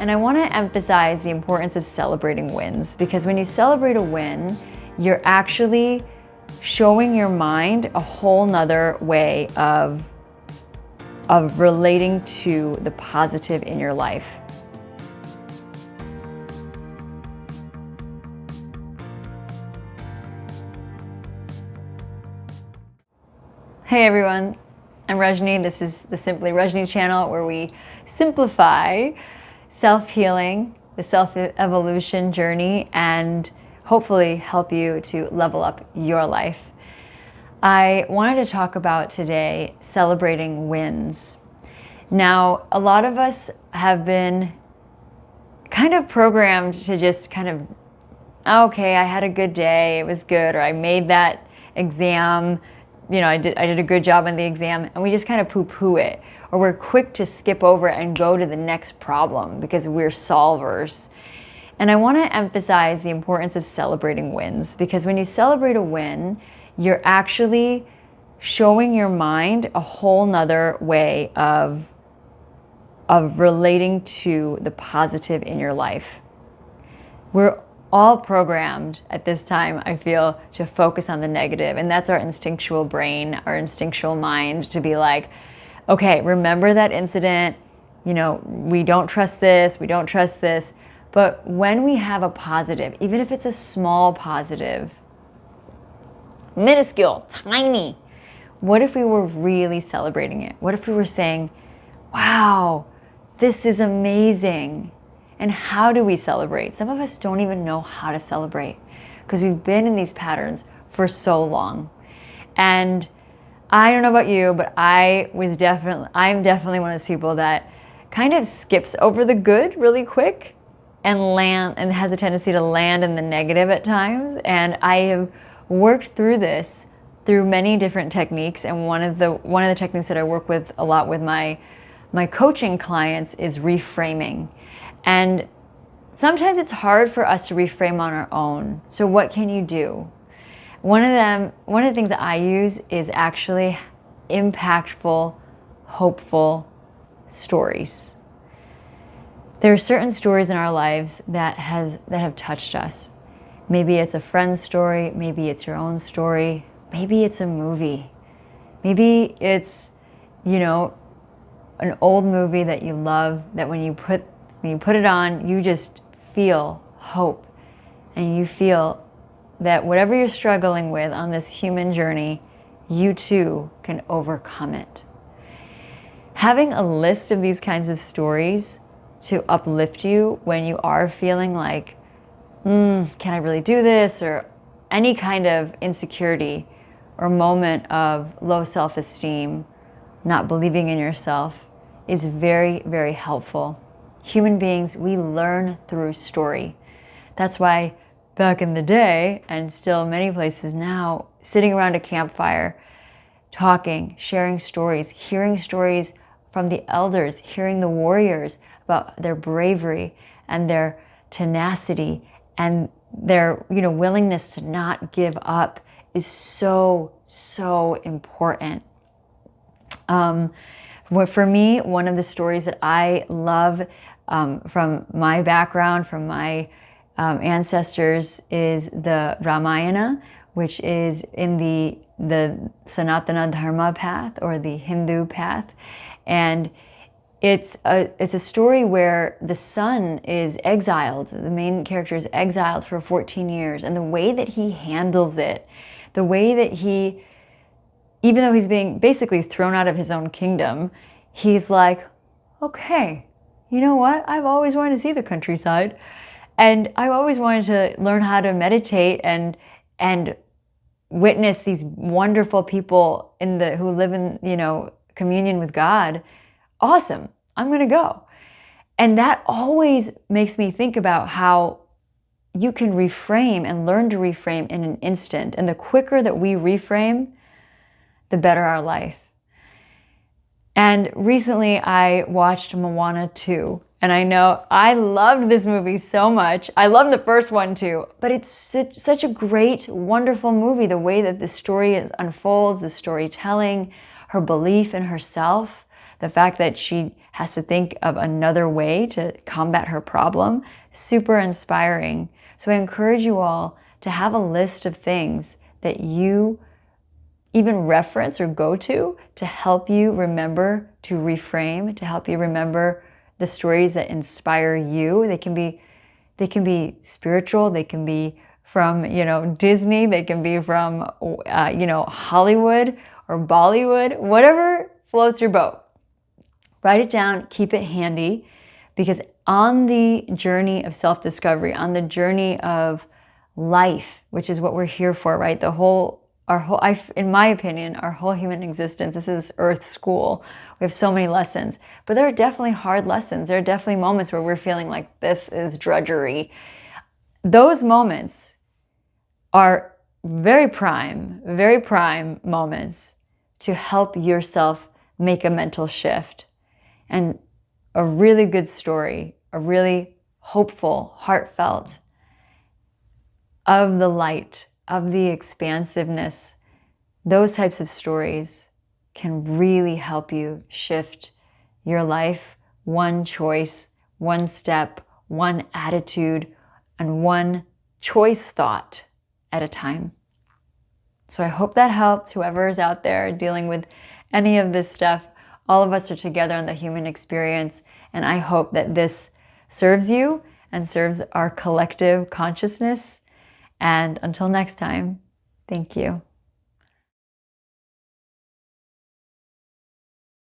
And I want to emphasize the importance of celebrating wins, because when you celebrate a win, you're actually showing your mind a whole nother way of relating to the positive in your life. Hey everyone, I'm Rajni. This is the Simply Rajni channel, where we simplify self-healing, the self-evolution journey, and hopefully help you to level up your life. I wanted to talk about today celebrating wins. Now, a lot of us have been kind of programmed to just kind of, okay, I had a good day, it was good, or I made that exam, I did a good job on the exam, and we just kind of poo-poo it, or we're quick to skip over it and go to the next problem because we're solvers. And I want to emphasize the importance of celebrating wins, because when you celebrate a win, you're actually showing your mind a whole nother way of relating to the positive in your life. We're all programmed at this time, I feel, to focus on the negative, and that's our instinctual brain, our instinctual mind, to be like, okay, remember that incident, we don't trust this, we don't trust this. But when we have a positive, even if it's a small positive, minuscule, tiny, what if we were really celebrating it? What if we were saying, wow, this is amazing? And how do we celebrate? Some of us don't even know how to celebrate because we've been in these patterns for so long. And I don't know about you, but I'm definitely one of those people that kind of skips over the good really quick and has a tendency to land in the negative at times. And I have worked through this through many different techniques. And one of the techniques that I work with a lot with my coaching clients is reframing. And sometimes it's hard for us to reframe on our own. So what can you do? One of the things that I use is actually impactful, hopeful stories. There are certain stories in our lives that have touched us. Maybe it's a friend's story, maybe it's your own story, maybe it's a movie. Maybe it's, an old movie that you love, that when you put it on, you just feel hope, and you feel that whatever you're struggling with on this human journey, you too can overcome it. Having a list of these kinds of stories to uplift you when you are feeling like, can I really do this? Or any kind of insecurity or moment of low self-esteem, not believing in yourself, is very, very helpful. Human beings, we learn through story. That's why back in the day, and still many places now, sitting around a campfire, talking, sharing stories, hearing stories from the elders, hearing the warriors about their bravery and their tenacity and their willingness to not give up is so, so important. For me, one of the stories that I love from my background, from my ancestors, is the Ramayana, which is in the Sanatana Dharma path, or the Hindu path. And it's a story where the son is exiled. The main character is exiled for 14 years. And the way that he handles it, the way that he, even though he's being basically thrown out of his own kingdom, he's like, okay, you know what? I've always wanted to see the countryside. And I've always wanted to learn how to meditate and witness these wonderful people who live in, communion with God. Awesome. I'm going to go. And that always makes me think about how you can reframe and learn to reframe in an instant. And the quicker that we reframe, the better our life. And recently I watched Moana 2. And I know I loved this movie so much. I love the first one too, but it's such a great, wonderful movie. The way that the story unfolds, the storytelling, her belief in herself, the fact that she has to think of another way to combat her problem, super inspiring. So I encourage you all to have a list of things that you even reference or go to help you remember to reframe, to help you remember the stories that inspire you. They can be spiritual, they can be from, Disney, they can be from, Hollywood or Bollywood, whatever floats your boat. Write it down, keep it handy, because on the journey of self-discovery, on the journey of life, which is what we're here for, right? In my opinion, our whole human existence, this is Earth school. We have so many lessons, but there are definitely hard lessons. There are definitely moments where we're feeling like this is drudgery. Those moments are very prime moments to help yourself make a mental shift. And a really good story, a really hopeful, heartfelt, of the light, of the expansiveness, those types of stories can really help you shift your life one choice, one step, one attitude, and one choice thought at a time. So I hope that helps whoever is out there dealing with any of this stuff. All of us are together in the human experience, and I hope that this serves you and serves our collective consciousness. And until next time, thank you.